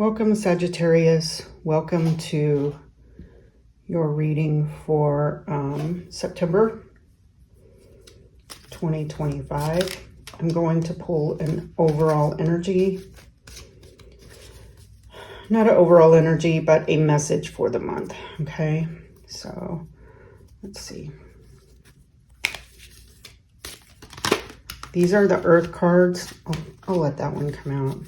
Welcome, Sagittarius. Welcome to your reading for September 2025. I'm going to pull an overall energy. Not an overall energy, but a message for the month. Okay, so let's see. These are the Earth cards. I'll let that one come out.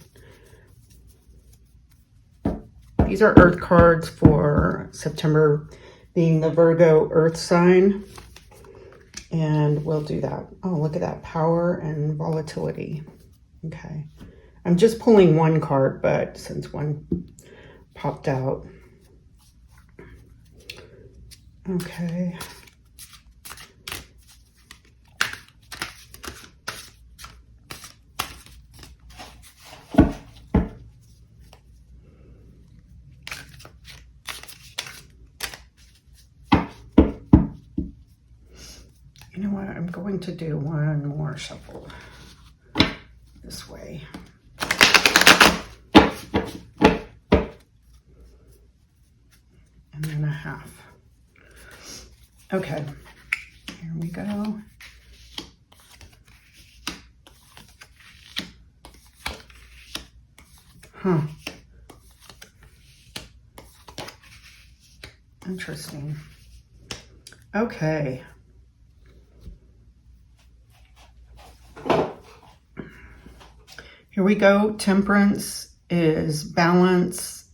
These are Earth cards for September, being the Virgo Earth sign. And we'll do that. Oh, look at that. Power and volatility. Okay. I'm just pulling one card, but since one popped out. Okay. You know what? I'm going to do one more shuffle this way. And then a half. Okay, here we go. Huh. Interesting. Okay. Here we go. Temperance is balance,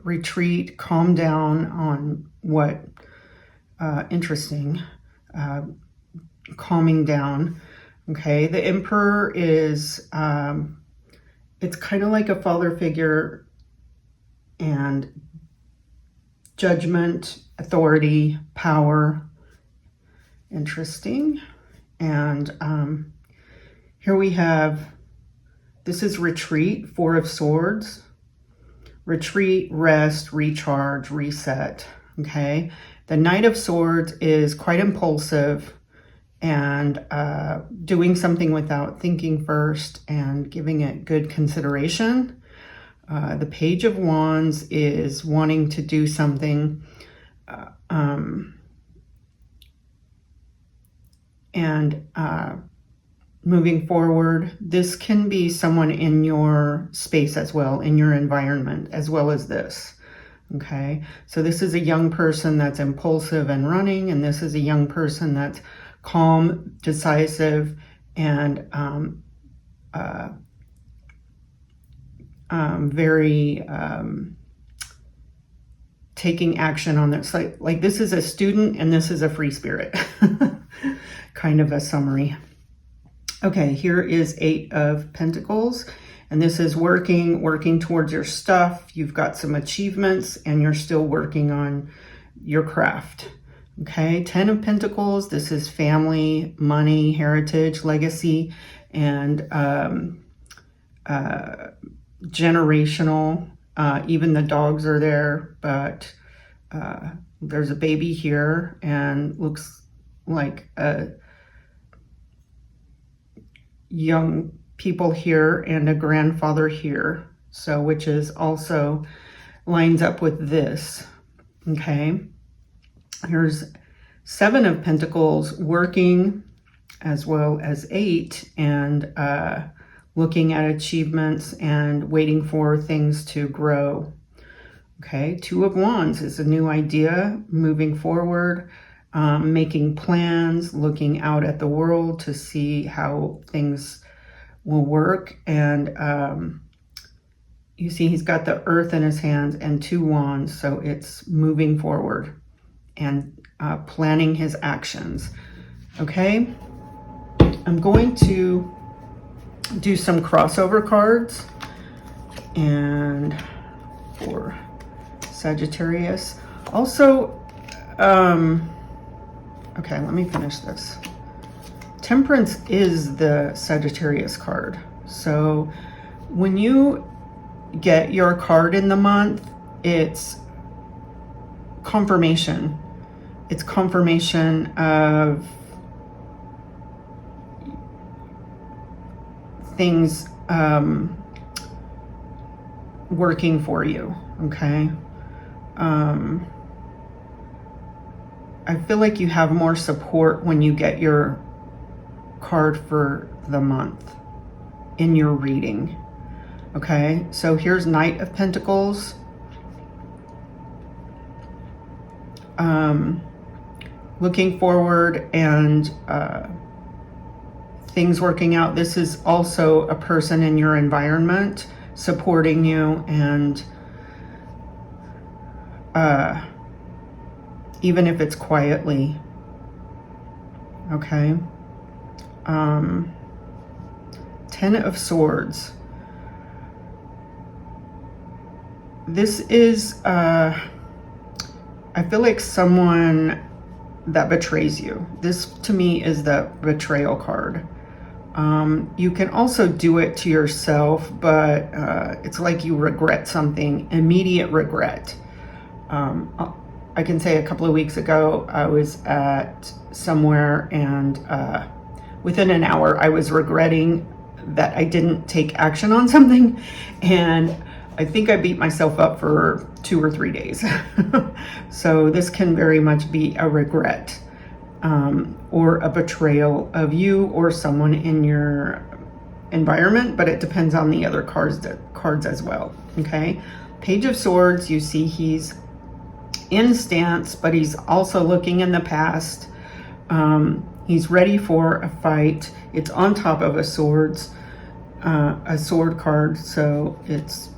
retreat, calm down on what, interesting, calming down. Okay, the Emperor is, it's kind of like a father figure, and judgment, authority, power. Interesting. And here we have, this is retreat, Four of Swords. Retreat, rest, recharge, reset, okay? The Knight of Swords is quite impulsive and doing something without thinking first and giving it good consideration. The Page of Wands is wanting to do something moving forward. This can be someone in your space as well, in your environment, as well as this. Okay, so this is a young person that's impulsive and running, and this is a young person that's calm, decisive, and very taking action on this. Like this is a student and this is a free spirit. Kind of a summary. Okay, here is Eight of Pentacles, and this is working towards your stuff. You've got some achievements and you're still working on your craft. Okay, Ten of Pentacles, this is family, money, heritage, legacy, and generational. Even the dogs are there, but there's a baby here and looks like a young people here and a grandfather here, so which is also lines up with this. Okay, here's Seven of Pentacles, working, as well as Eight, and looking at achievements and waiting for things to grow. Okay, Two of Wands is a new idea, moving forward, making plans, looking out at the world to see how things will work. And you see he's got the Earth in his hands and two wands, so it's moving forward and planning his actions. Okay, I'm going to do some crossover cards and for Sagittarius. Also, okay, let me finish this. Temperance is the Sagittarius card. So when you get your card in the month, it's confirmation. It's confirmation of things working for you, okay? I feel like you have more support when you get your card for the month in your reading, okay? So here's Knight of Pentacles. Looking forward and things working out. This is also a person in your environment supporting you, and even if it's quietly, okay? 10 of Swords. This is, I feel like someone that betrays you. This to me is the betrayal card. You can also do it to yourself, but it's like you regret something, immediate regret. I can say a couple of weeks ago, I was at somewhere and within an hour, I was regretting that I didn't take action on something. And I think I beat myself up for 2 or 3 days. So this can very much be a regret or a betrayal of you or someone in your environment, but it depends on the other cards as well, okay? Page of Swords, you see he's in stance, but he's also looking in the past. He's ready for a fight. It's on top of a sword card, so it's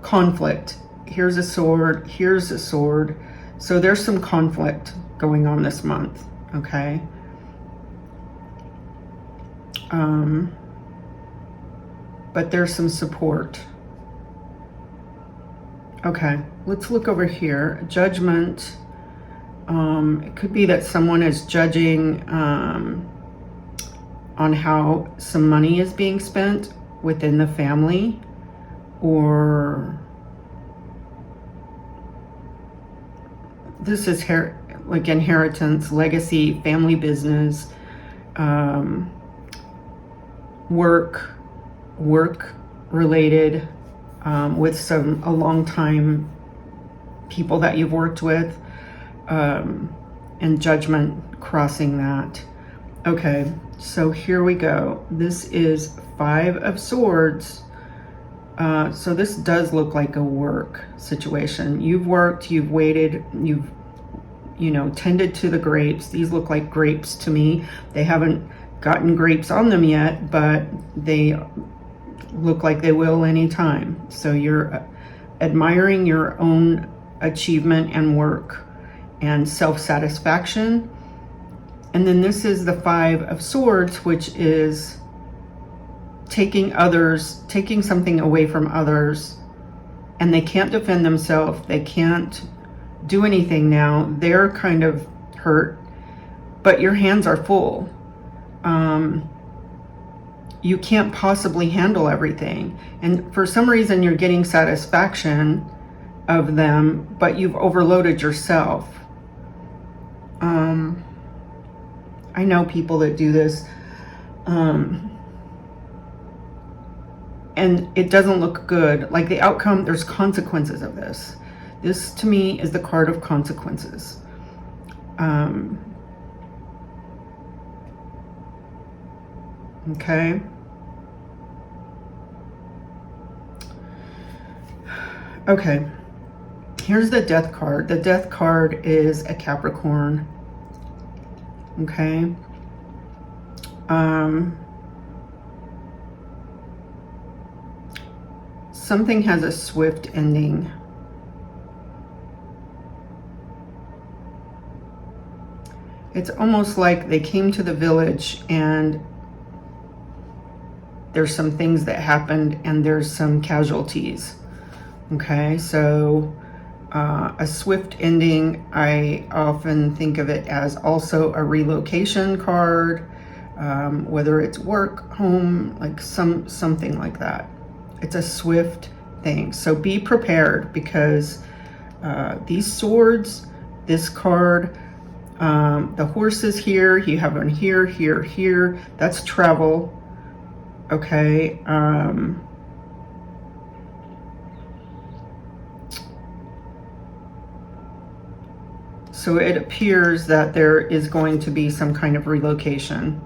conflict. Here's a sword, here's a sword. So there's some conflict going on this month, okay? But there's some support. Okay, let's look over here. Judgment. It could be that someone is judging on how some money is being spent within the family, or this is like inheritance, legacy, family business, work related, with a long time people that you've worked with, and judgment crossing that. Okay, so here we go. This is 5 of Swords. So this does look like a work situation. You've worked, you've waited, you've, tended to the grapes. These look like grapes to me. They haven't gotten grapes on them yet, but they look like they will anytime. So you're admiring your own achievement and work and self-satisfaction. And then this is the 5 of Swords, which is taking something away from others, and they can't defend themselves. They can't do anything now. They're kind of hurt, but your hands are full. You can't possibly handle everything. And for some reason, you're getting satisfaction of them, but you've overloaded yourself. I know people that do this. And it doesn't look good. Like the outcome, there's consequences of this. This to me is the card of consequences. Okay. Okay. Here's the Death card. The Death card is a Capricorn. Okay. Something has a swift ending. It's almost like they came to the village and there's some things that happened and there's some casualties. Okay, so a swift ending, I often think of it as also a relocation card, whether it's work, home, like something like that. It's a swift thing. So be prepared, because these swords, this card, the horse is here, you have one here, here, here. That's travel. Okay. So it appears that there is going to be some kind of relocation.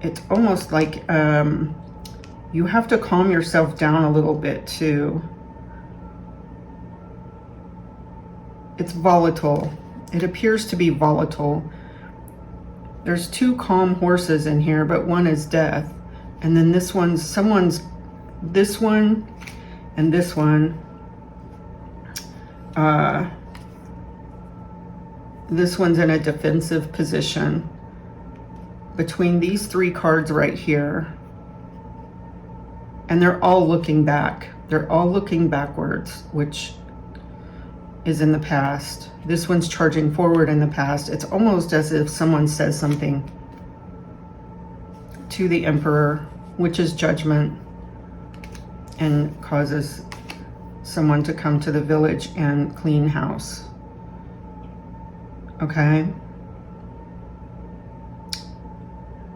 It's almost like you have to calm yourself down a little bit too. It's volatile. It appears to be volatile. There's two calm horses in here, but one is death. And then this one's this one and this one. This one's in a defensive position. Between these three cards right here. And they're all looking back. They're all looking backwards, which is in the past. This one's charging forward in the past. It's almost as if someone says something to the Emperor, which is judgment, and causes someone to come to the village and clean house. Okay?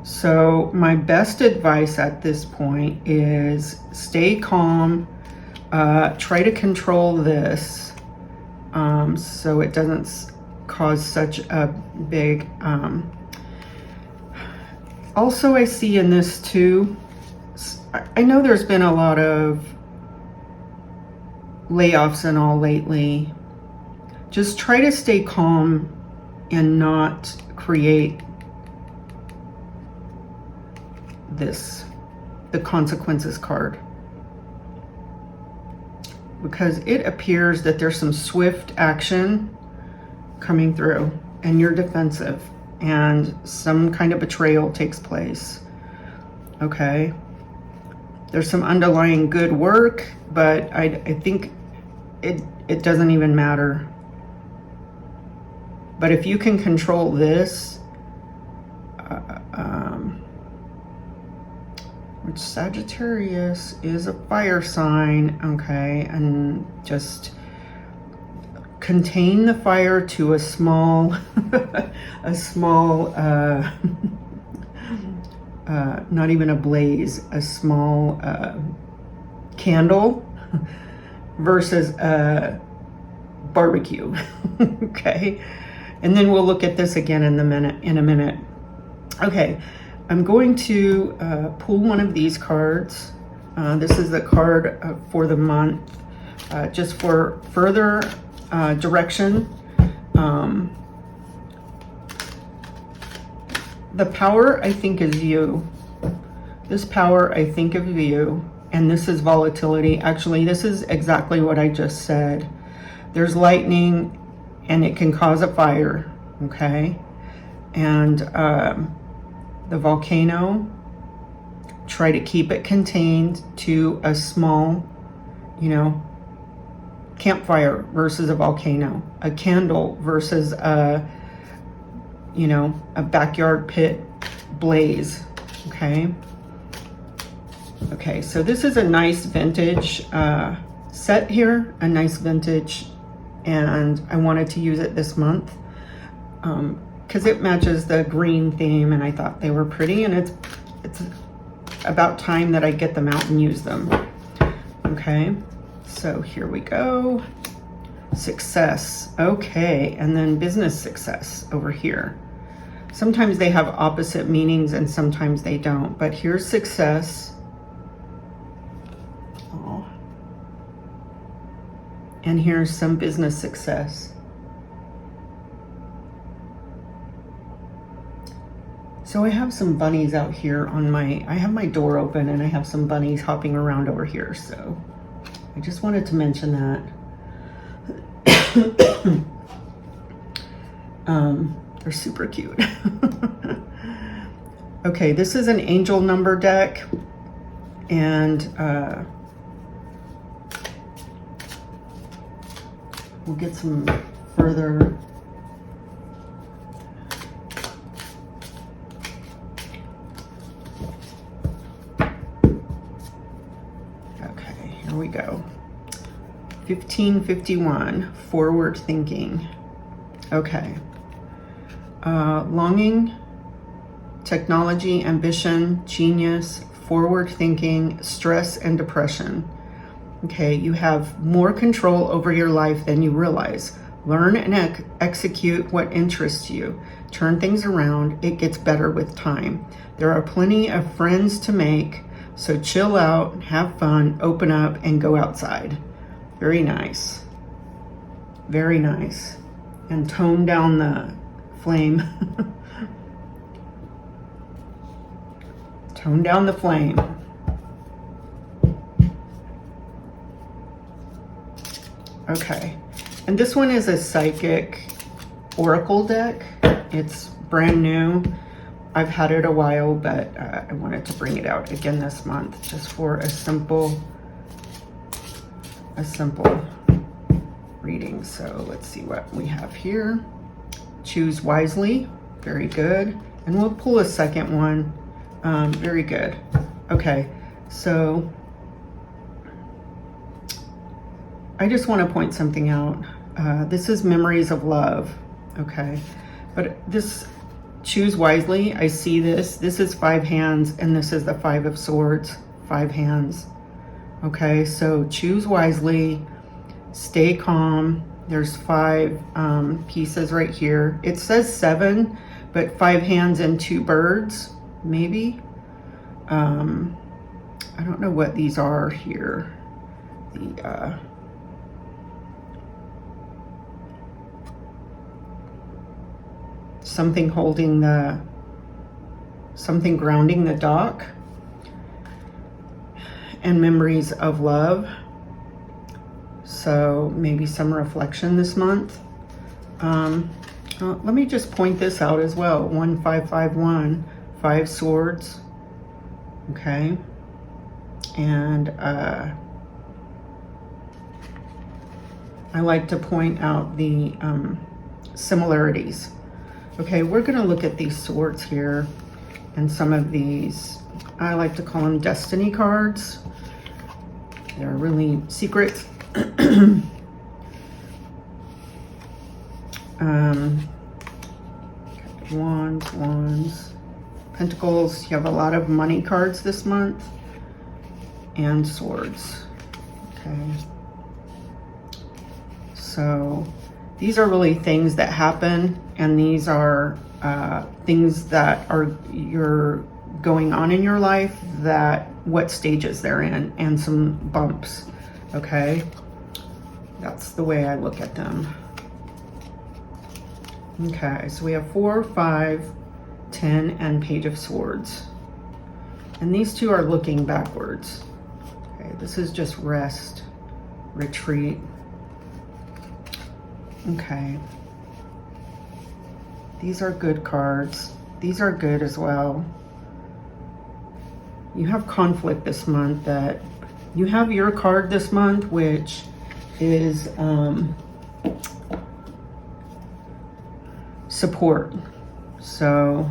So my best advice at this point is stay calm, try to control this so it doesn't cause such a big... Also, I see in this too, I know there's been a lot of layoffs and all lately. Just try to stay calm and not create the consequences card, because it appears that there's some swift action coming through and you're defensive and some kind of betrayal takes place. Okay, there's some underlying good work, but I think it doesn't even matter. But if you can control this, which Sagittarius is a fire sign, okay, and just contain the fire to a small, not even a blaze, a small candle versus a barbecue, okay? And then we'll look at this again in a minute. Okay. I'm going to pull one of these cards. This is the card for the month, just for further direction. The power, I think, is you. This power, I think, of you, and this is volatility. Actually, this is exactly what I just said. There's lightning, and it can cause a fire, okay? And the volcano, try to keep it contained to a small, campfire versus a volcano, a candle versus a backyard pit blaze, okay? Okay, so this is a nice vintage set here, a nice vintage, and I wanted to use it this month. Because it matches the green theme, and I thought they were pretty, and it's about time that I get them out and use them. Okay, so here we go. Success, okay, and then business success over here. Sometimes they have opposite meanings and sometimes they don't, but here's success. Oh. And here's some business success. So I have some bunnies out here I have my door open and I have some bunnies hopping around over here. So I just wanted to mention that. They're super cute. Okay, this is an angel number deck, and we'll get some further. Here we go. 1551, forward thinking. Okay. Longing, technology, ambition, genius, forward thinking, stress, and depression. Okay, you have more control over your life than you realize. Learn and execute what interests you. Turn things around. It gets better with time. There are plenty of friends to make, so chill out, have fun, open up, and go outside. Very nice. Very nice. And tone down the flame. Tone down the flame. Okay. And this one is a psychic oracle deck. It's brand new. I've had it a while, but I wanted to bring it out again this month just for a simple reading. So let's see what we have here. Choose wisely. Very good. And we'll pull a second one. Very good. Okay. So I just want to point something out. This is memories of love. Okay. But this choose wisely. I see this. This is 5 hands and this is the 5 of swords. 5 hands. Okay. So choose wisely. Stay calm. There's 5 pieces right here. It says 7, but 5 hands and 2 birds, maybe. I don't know what these are here. The something holding the, something grounding the dock, and memories of love. So maybe some reflection this month. Let me just point this out as well. 1551, 5 swords. Okay. And I like to point out the similarities. Okay, we're going to look at these swords here and some of these, I like to call them destiny cards. They're really secret. Wands, Pentacles. You have a lot of money cards this month, and swords. Okay. So these are really things that happen, and these are things that are going on in your life, that what stages they're in, and some bumps. Okay. That's the way I look at them. Okay, so we have 4, 5, 10, and Page of Swords. And these two are looking backwards. Okay, this is just rest, retreat. Okay. These are good cards. These are good as well. You have conflict this month. That you have your card this month, which is support. So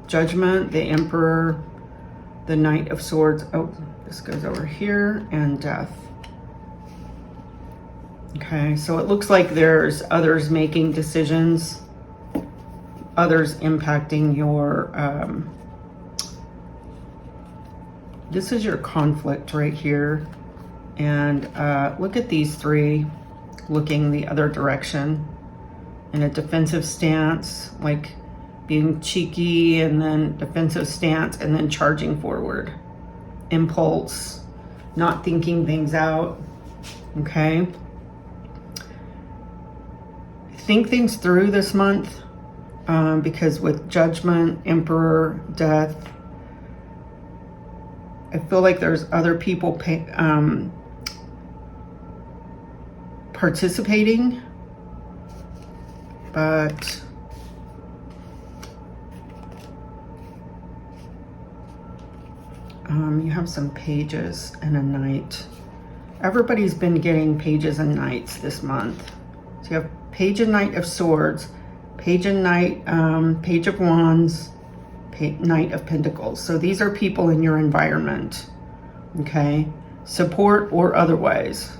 Judgment, the Emperor, the Knight of Swords. Oh, this goes over here, and Death. Okay, so it looks like there's others making decisions, others impacting your this is your conflict right here. And look at these 3 looking the other direction in a defensive stance, like being cheeky, and then defensive stance, and then charging forward. Impulse, not thinking things out. Okay. Think things through this month, because with Judgment, Emperor, Death, I feel like there's other people participating, but you have some pages and a knight. Everybody's been getting pages and knights this month. So you have Page and Knight of Swords, Page and Knight, Page of Wands, Knight of Pentacles. So these are people in your environment, okay? Support or otherwise,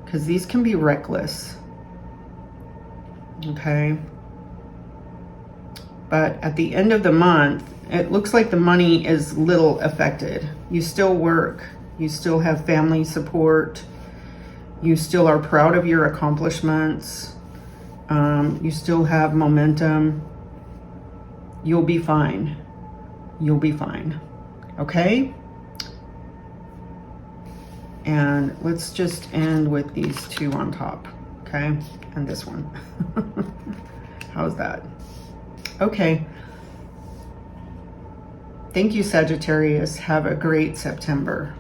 because these can be reckless, okay? But at the end of the month, it looks like the money is little affected. You still work, you still have family support, You still are proud of your accomplishments. You still have momentum. You'll be fine. You'll be fine. Okay? And let's just end with these two on top. Okay? And this one. How's that? Okay. Thank you, Sagittarius. Have a great September.